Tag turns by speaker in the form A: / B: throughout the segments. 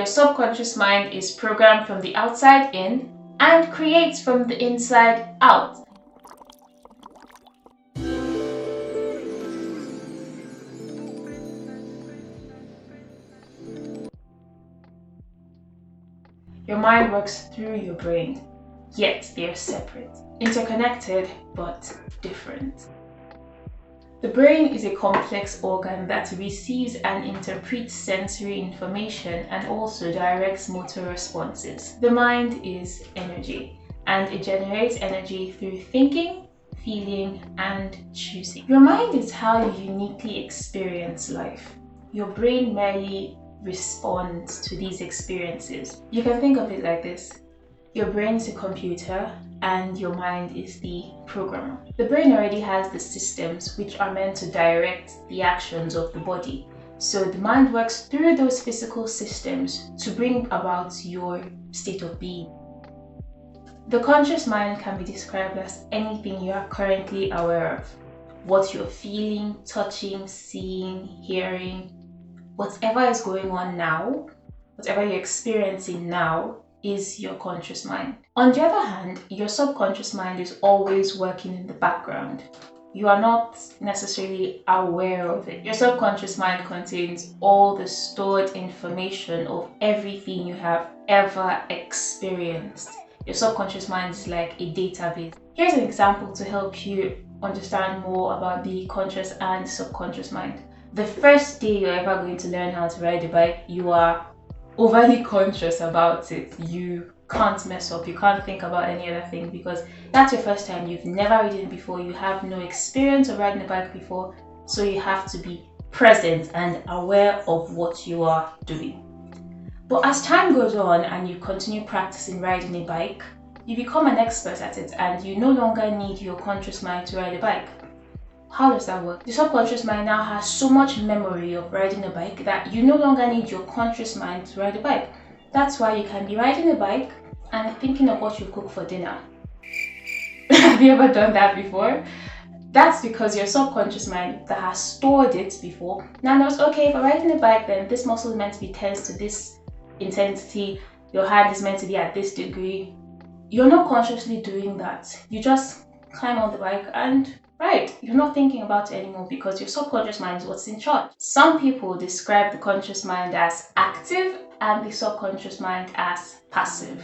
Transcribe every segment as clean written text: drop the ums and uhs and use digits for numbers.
A: Your subconscious mind is programmed from the outside in and creates from the inside out. Your mind works through your brain, yet they are separate, interconnected but different. The brain is a complex organ that receives and interprets sensory information and also directs motor responses. The mind is energy, and it generates energy through thinking, feeling, and choosing. Your mind is how you uniquely experience life. Your brain merely responds to these experiences. You can think of it like this. Your brain is a computer and your mind is the programmer. The brain already has the systems which are meant to direct the actions of the body. So the mind works through those physical systems to bring about your state of being. The conscious mind can be described as anything you are currently aware of. What you're feeling, touching, seeing, hearing, whatever is going on now, whatever you're experiencing now, is your conscious mind. On the other hand, your subconscious mind is always working in the background. You are not necessarily aware of it. Your subconscious mind contains all the stored information of everything you have ever experienced. Your subconscious mind is like a database. Here's an example to help you understand more about the conscious and subconscious mind. The first day you're ever going to learn how to ride a bike, you are overly conscious about it. You can't mess up, you can't think about any other thing because that's your first time. You've never ridden before, you have no experience of riding a bike before, so you have to be present and aware of what you are doing. But as time goes on and you continue practicing riding a bike, you become an expert at it and you no longer need your conscious mind to ride a bike. How does that work? The subconscious mind now has so much memory of riding a bike that you no longer need your conscious mind to ride a bike. That's why you can be riding a bike and thinking of what you cook for dinner. Have you ever done that before? That's because your subconscious mind that has stored it before now knows, okay, if I'm riding a bike, then this muscle is meant to be tense to this intensity, your hand is meant to be at this degree. You're not consciously doing that. You just climb on the bike and ride. You're not thinking about it anymore because your subconscious mind is what's in charge. Some people describe the conscious mind as active and the subconscious mind as passive,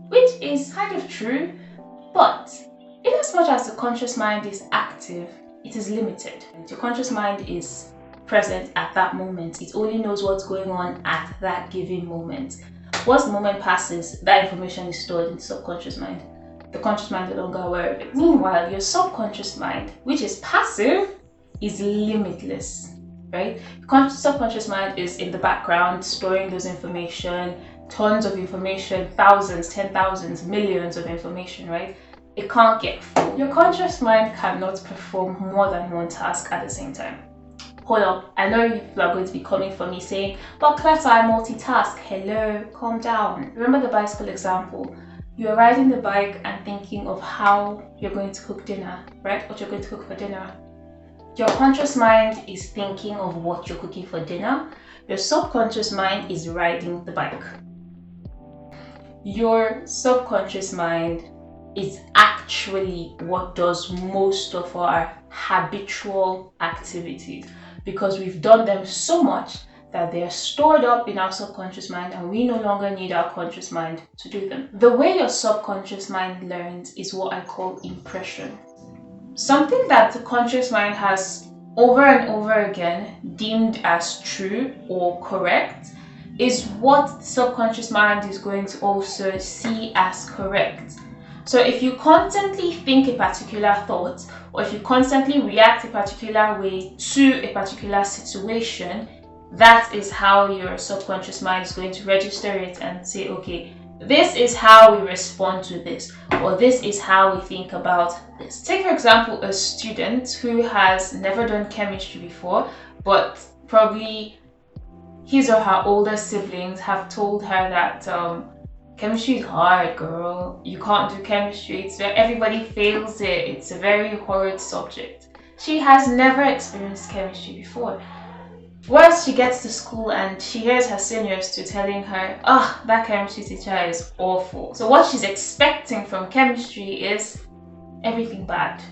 A: which is kind of true, but in as much as the conscious mind is active, it is limited. Your conscious mind is present at that moment. It only knows what's going on at that given moment. Once the moment passes, that information is stored in the subconscious mind. The conscious mind is no longer aware of it. Meanwhile, your subconscious mind, which is passive, is limitless, right? Subconscious mind is in the background, storing those information, tons of information, thousands, 10,000s, millions of information, right? It can't get full. Your conscious mind cannot perform more than one task at the same time. Hold up, I know people are going to be coming for me saying, but Cleta, I multitask. Hello, calm down. Remember the bicycle example. You're riding the bike and thinking of how you're going to cook dinner, right? What you're going to cook for dinner. Your conscious mind is thinking of what you're cooking for dinner. Your subconscious mind is riding the bike. Your subconscious mind is actually what does most of our habitual activities because we've done them so much that they are stored up in our subconscious mind and we no longer need our conscious mind to do them. The way your subconscious mind learns is what I call impression. Something that the conscious mind has over and over again deemed as true or correct is what the subconscious mind is going to also see as correct. So if you constantly think a particular thought or if you constantly react a particular way to a particular situation, that is how your subconscious mind is going to register it and say, okay, this is how we respond to this, or this is how we think about this. Take, for example, a student who has never done chemistry before, but probably his or her older siblings have told her that chemistry is hard, girl. You can't do chemistry. Everybody fails it. It's a very horrid subject. She has never experienced chemistry before. Once she gets to school and she hears her seniors to telling her, oh, that chemistry teacher is awful. So what she's expecting from chemistry is everything bad,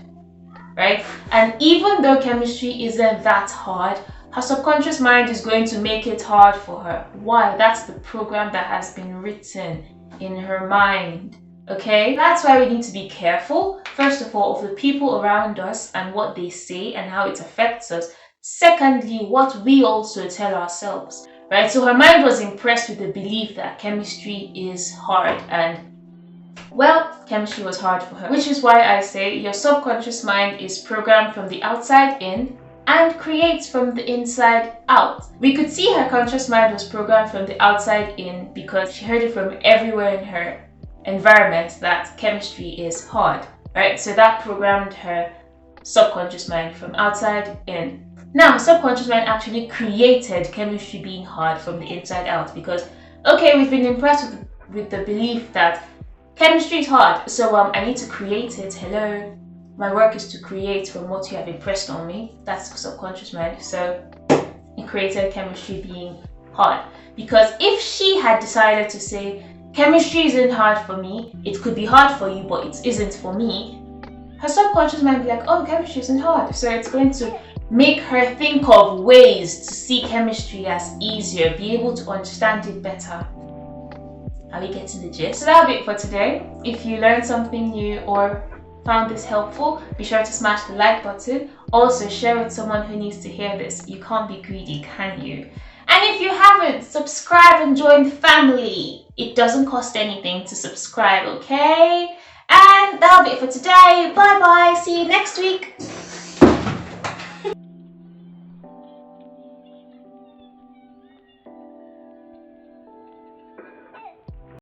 A: right? And even though chemistry isn't that hard, her subconscious mind is going to make it hard for her. Why? That's the program that has been written in her mind. Okay? That's why we need to be careful, first of all, of the people around us and what they say and how it affects us. Secondly, what we also tell ourselves, right? So her mind was impressed with the belief that chemistry is hard, and well, chemistry was hard for her. Which is why I say your subconscious mind is programmed from the outside in and creates from the inside out. We could see her conscious mind was programmed from the outside in because she heard it from everywhere in her environment that chemistry is hard, right? So that programmed her subconscious mind from outside in. Now, subconscious mind actually created chemistry being hard from the inside out because, okay, we've been impressed with the belief that chemistry is hard, so I need to create it. Hello, my work is to create from what you have impressed on me. That's subconscious mind. So it created chemistry being hard because if she had decided to say chemistry isn't hard for me, it could be hard for you, but it isn't for me, her subconscious mind would be like, oh, chemistry isn't hard. So it's going to make her think of ways to see chemistry as easier, be able to understand it better. Are we getting the gist? So that'll be it for today. If you learned something new or found this helpful, be sure to smash the like button. Also share with someone who needs to hear this. You can't be greedy, can you? And if you haven't, subscribe and join the family. It doesn't cost anything to subscribe, okay? And that'll be it for today. Bye bye. See you next week.